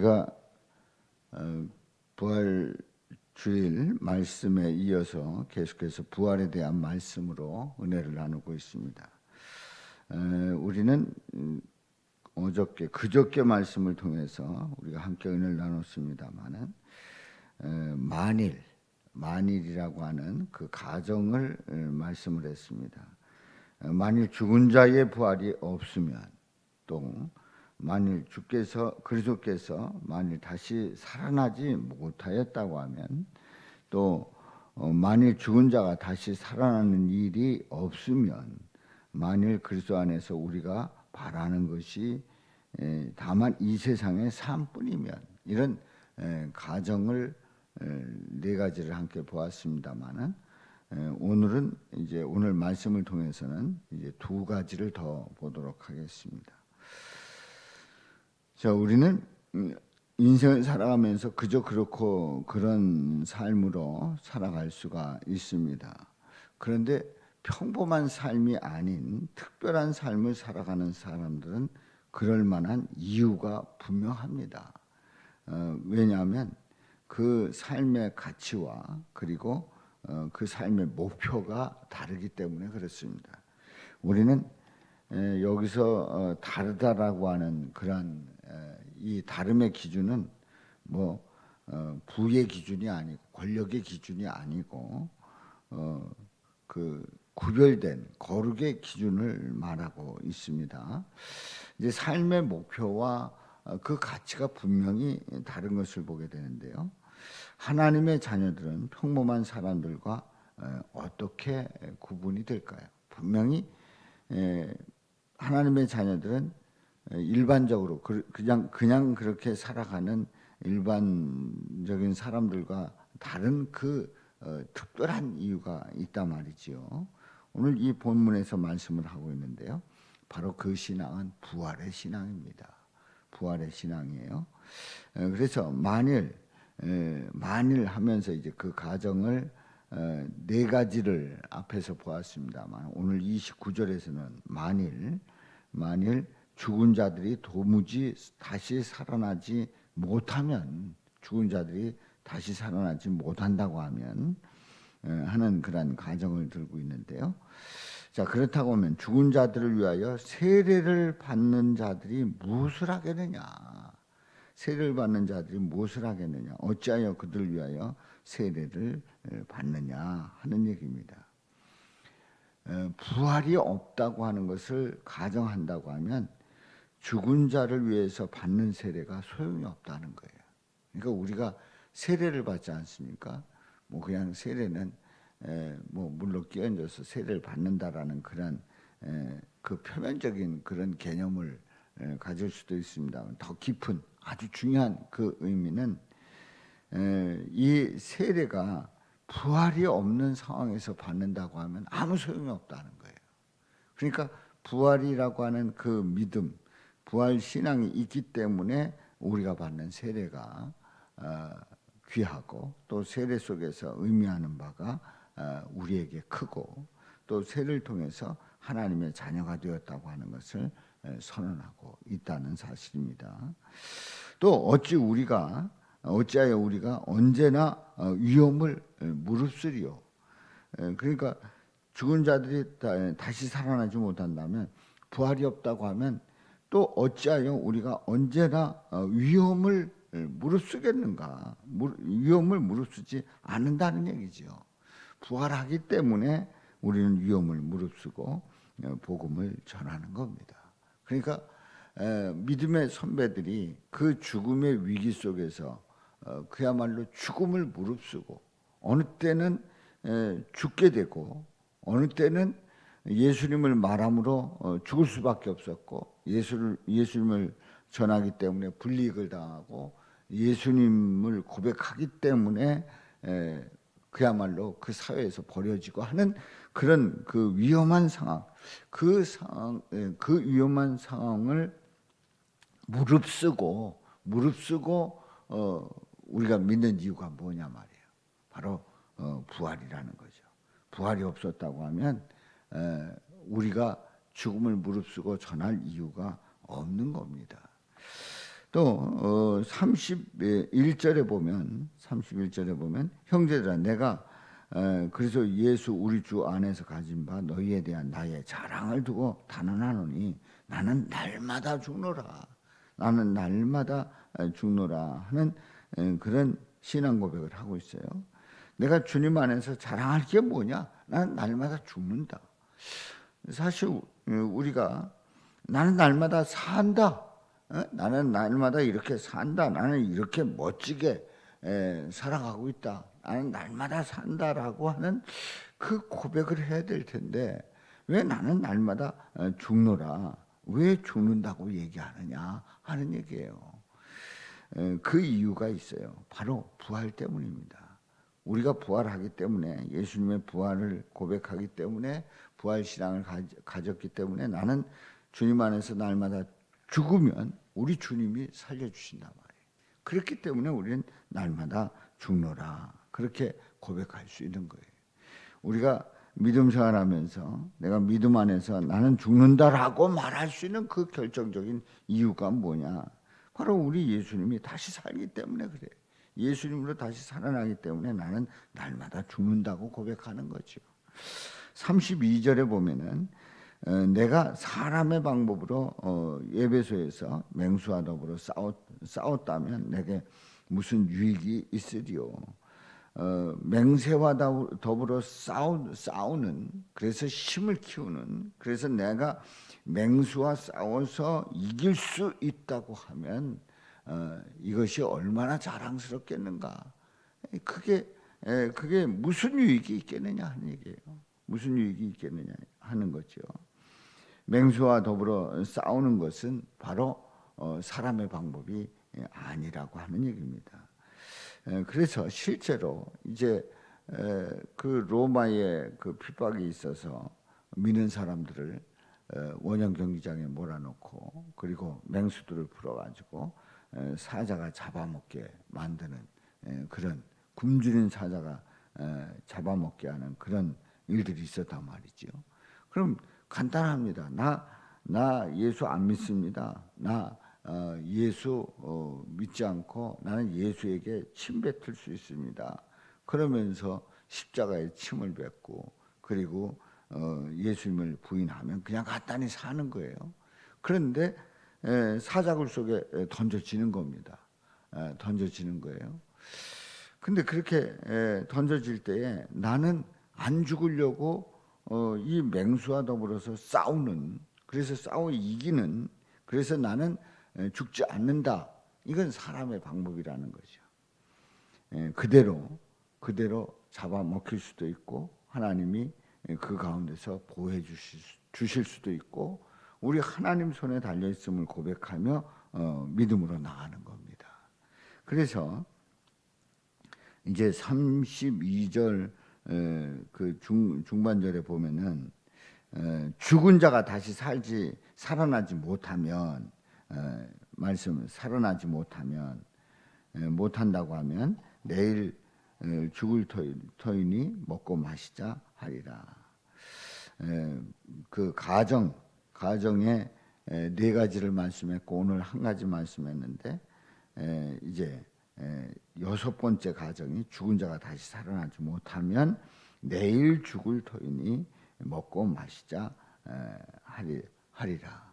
우리가 부활 주일 말씀에 이어서 계속해서 부활에 대한 말씀으로 은혜를 나누고 있습니다. 우리는 그저께 말씀을 통해서 우리가 함께 은혜를 나눴습니다만은 만일이라고 하는 그 가정을 말씀을 했습니다. 만일 죽은 자의 부활이 없으면, 또 만일 그리스도께서 만일 다시 살아나지 못하였다고 하면, 또 만일 죽은 자가 다시 살아나는 일이 없으면, 만일 그리스도 안에서 우리가 바라는 것이 다만 이 세상의 삶뿐이면, 이런 가정을 네 가지를 함께 보았습니다만은, 오늘 말씀을 통해서는 이제 두 가지를 더 보도록 하겠습니다. 자, 우리는 인생을 살아가면서 그저 그렇고 그런 삶으로 살아갈 수가 있습니다. 그런데 평범한 삶이 아닌 특별한 삶을 살아가는 사람들은 그럴 만한 이유가 분명합니다. 왜냐하면 그 삶의 가치와 그리고 그 삶의 목표가 다르기 때문에 그렇습니다. 우리는 여기서 다르다라고 하는 그런 이 다름의 기준은 부의 기준이 아니고 권력의 기준이 아니고 그 구별된 거룩의 기준을 말하고 있습니다. 이제 삶의 목표와 그 가치가 분명히 다른 것을 보게 되는데요. 하나님의 자녀들은 평범한 사람들과 어떻게 구분이 될까요? 분명히 하나님의 자녀들은 일반적으로 그냥 그렇게 살아가는 일반적인 사람들과 다른 그 특별한 이유가 있단 말이지요. 오늘 이 본문에서 말씀을 하고 있는데요. 바로 그 신앙은 부활의 신앙입니다. 부활의 신앙이에요. 그래서 만일 하면서 이제 그 가정을 네 가지를 앞에서 보았습니다만, 오늘 29절에서는 만일 죽은 자들이 도무지 다시 살아나지 못하면, 죽은 자들이 다시 살아나지 못한다고 하면 하는 그런 가정을 들고 있는데요. 자, 그렇다고 하면 죽은 자들을 위하여 세례를 받는 자들이 무엇을 하겠느냐? 세례를 받는 자들이 무엇을 하겠느냐? 어찌하여 그들을 위하여 세례를 받느냐 하는 얘기입니다. 부활이 없다고 하는 것을 가정한다고 하면 죽은 자를 위해서 받는 세례가 소용이 없다는 거예요. 그러니까 우리가 세례를 받지 않습니까? 그냥 세례는 물로 끼얹어서 세례를 받는다라는 그런 그 표면적인 그런 개념을 가질 수도 있습니다. 더 깊은 아주 중요한 그 의미는 이 세례가 부활이 없는 상황에서 받는다고 하면 아무 소용이 없다는 거예요. 그러니까 부활이라고 하는 그 믿음, 부활 신앙이 있기 때문에 우리가 받는 세례가 귀하고, 또 세례 속에서 의미하는 바가 우리에게 크고, 또 세례를 통해서 하나님의 자녀가 되었다고 하는 것을 선언하고 있다는 사실입니다. 또 어찌하여 우리가 언제나 위험을 무릅쓰리요. 그러니까 죽은 자들이 다시 살아나지 못한다면, 부활이 없다고 하면 또 어찌하여 우리가 언제나 위험을 무릅쓰겠는가? 위험을 무릅쓰지 않는다는 얘기죠. 부활하기 때문에 우리는 위험을 무릅쓰고 복음을 전하는 겁니다. 그러니까 믿음의 선배들이 그 죽음의 위기 속에서 그야말로 죽음을 무릅쓰고, 어느 때는 죽게 되고 어느 때는 예수님을 말함으로 죽을 수밖에 없었고, 예수님을 전하기 때문에 불이익을 당하고, 예수님을 고백하기 때문에 그야말로 그 사회에서 버려지고 하는 그런 그 위험한 상황, 그 위험한 상황을 무릅쓰고 우리가 믿는 이유가 뭐냐 말이에요. 바로 부활이라는 거죠. 부활이 없었다고 하면 우리가 죽음을 무릅쓰고 전할 이유가 없는 겁니다. 또 31절에 보면 형제들아 내가 그래서 예수 우리 주 안에서 가진 바 너희에 대한 나의 자랑을 두고 단언하노니 나는 날마다 죽노라. 나는 날마다 죽노라 하는 그런 신앙 고백을 하고 있어요. 내가 주님 안에서 자랑할 게 뭐냐? 나는 날마다 죽는다. 사실 우리가 나는 날마다 산다. 나는 날마다 이렇게 산다. 나는 이렇게 멋지게 살아가고 있다. 나는 날마다 산다라고 하는 그 고백을 해야 될 텐데 왜 나는 날마다 죽노라. 왜 죽는다고 얘기하느냐 하는 얘기예요. 그 이유가 있어요. 바로 부활 때문입니다. 우리가 부활하기 때문에 예수님의 부활을 고백하기 때문에 부활 신앙을 가졌기 때문에 나는 주님 안에서 날마다 죽으면 우리 주님이 살려주신단 말이에요. 그렇기 때문에 우리는 날마다 죽노라 그렇게 고백할 수 있는 거예요. 우리가 믿음 생활하면서 내가 믿음 안에서 나는 죽는다라고 말할 수 있는 그 결정적인 이유가 뭐냐? 바로 우리 예수님이 다시 살기 때문에 그래요. 예수님으로 다시 살아나기 때문에 나는 날마다 죽는다고 고백하는 거죠. 32절에 보면은 내가 사람의 방법으로 에베소에서 맹수와 더불어 싸웠다면 내게 무슨 유익이 있으리요? 맹세와 더불어 싸우는 그래서 힘을 키우는 그래서 내가 맹수와 싸워서 이길 수 있다고 하면 이것이 얼마나 자랑스럽겠는가. 그게 무슨 유익이 있겠느냐 하는 얘기예요. 무슨 유익이 있겠느냐 하는 거죠. 맹수와 더불어 싸우는 것은 바로 사람의 방법이 아니라고 하는 얘기입니다. 그래서 실제로 이제 그 로마의 그 핍박이 있어서 미는 사람들을 원형 경기장에 몰아놓고 그리고 맹수들을 풀어가지고 사자가 잡아먹게 만드는 그런 굶주린 사자가 잡아먹게 하는 그런 일들이 있었단 말이죠. 그럼 간단합니다. 나 예수 안 믿습니다. 나 예수 믿지 않고 나는 예수에게 침 뱉을 수 있습니다. 그러면서 십자가에 침을 뱉고 그리고 예수님을 부인하면 그냥 간단히 사는 거예요. 그런데 사자굴 속에 던져지는 겁니다. 던져지는 거예요. 근데 그렇게 던져질 때에 나는 안 죽으려고 이 맹수와 더불어서 싸우는 그래서 싸워 이기는 그래서 나는 죽지 않는다. 이건 사람의 방법이라는 거죠. 그대로 잡아먹힐 수도 있고 하나님이 그 가운데서 보호해 주실 수도 있고 우리 하나님 손에 달려있음을 고백하며 믿음으로 나가는 겁니다. 그래서 이제 32절 그 중반절에 보면은 죽은 자가 다시 살아나지 못하면 살아나지 못한다고 하면 내일 죽을 터이니 먹고 마시자 하리라. 그 가정에 네 가지를 말씀했고 오늘 한 가지 말씀했는데 이제 여섯 번째 가정이 죽은 자가 다시 살아나지 못하면 내일 죽을 터이니 먹고 마시자 하리라.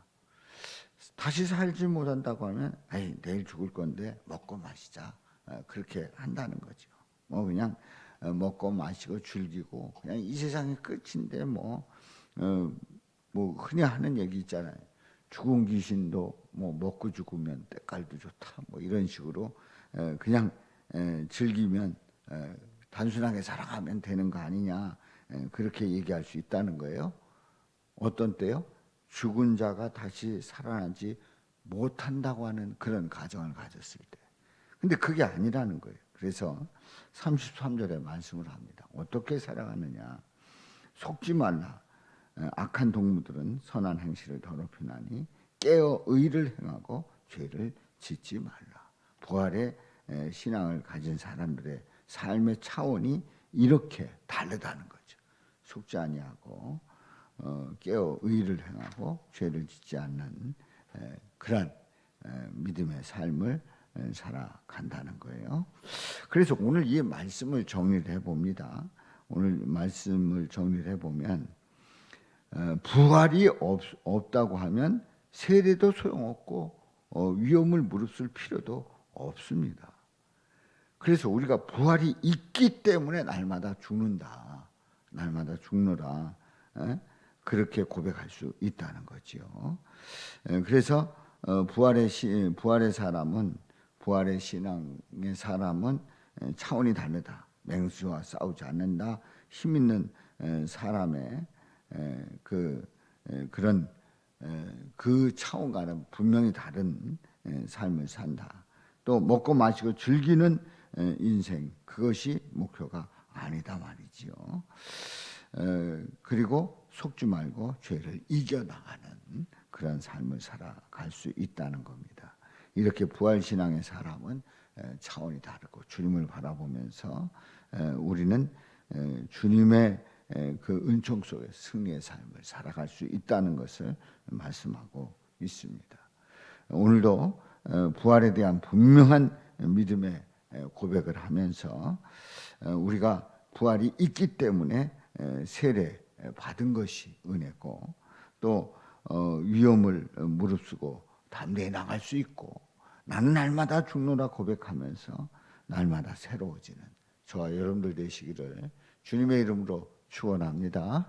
다시 살지 못한다고 하면 내일 죽을 건데 먹고 마시자 그렇게 한다는 거죠. 뭐 그냥 먹고 마시고 즐기고 그냥 이 세상의 끝인데 뭐 흔히 하는 얘기 있잖아요. 죽은 귀신도 뭐 먹고 죽으면 때깔도 좋다 뭐 이런 식으로 그냥 즐기면 단순하게 살아가면 되는 거 아니냐 그렇게 얘기할 수 있다는 거예요. 어떤 때요? 죽은 자가 다시 살아나지 못한다고 하는 그런 가정을 가졌을 때. 근데 그게 아니라는 거예요. 그래서 33절에 말씀을 합니다. 어떻게 살아가느냐? 속지 말라. 악한 동무들은 선한 행실을 더럽히나니 깨어 의를 행하고 죄를 짓지 말라. 부활의 신앙을 가진 사람들의 삶의 차원이 이렇게 다르다는 거죠. 속지 아니하고 깨어 의를 행하고 죄를 짓지 않는 그런 믿음의 삶을 살아간다는 거예요. 그래서 오늘 이 말씀을 정리를 해봅니다. 오늘 말씀을 정리를 해보면 부활이 없다고 하면 세례도 소용없고 위험을 무릅쓸 필요도 없습니다. 그래서 우리가 부활이 있기 때문에 날마다 죽는다. 날마다 죽노라. 그렇게 고백할 수 있다는 거죠. 그래서 부활의 사람은 부활의 신앙의 사람은 차원이 다르다. 맹수와 싸우지 않는다. 힘 있는 사람의 그런 그 차원과는 분명히 다른 삶을 산다. 또 먹고 마시고 즐기는 인생, 그것이 목표가 아니다 말이지요. 그리고 속지 말고 죄를 이겨나가는 그런 삶을 살아갈 수 있다는 겁니다. 이렇게 부활신앙의 사람은 차원이 다르고 주님을 바라보면서 우리는 주님의 그 은총 속에 승리의 삶을 살아갈 수 있다는 것을 말씀하고 있습니다. 오늘도 부활에 대한 분명한 믿음의 고백을 하면서 우리가 부활이 있기 때문에 세례 받은 것이 은혜고 또 위험을 무릅쓰고 담대히 나갈 수 있고 나는 날마다 죽노라 고백하면서 날마다 새로워지는 저와 여러분들 되시기를 주님의 이름으로 축원합니다.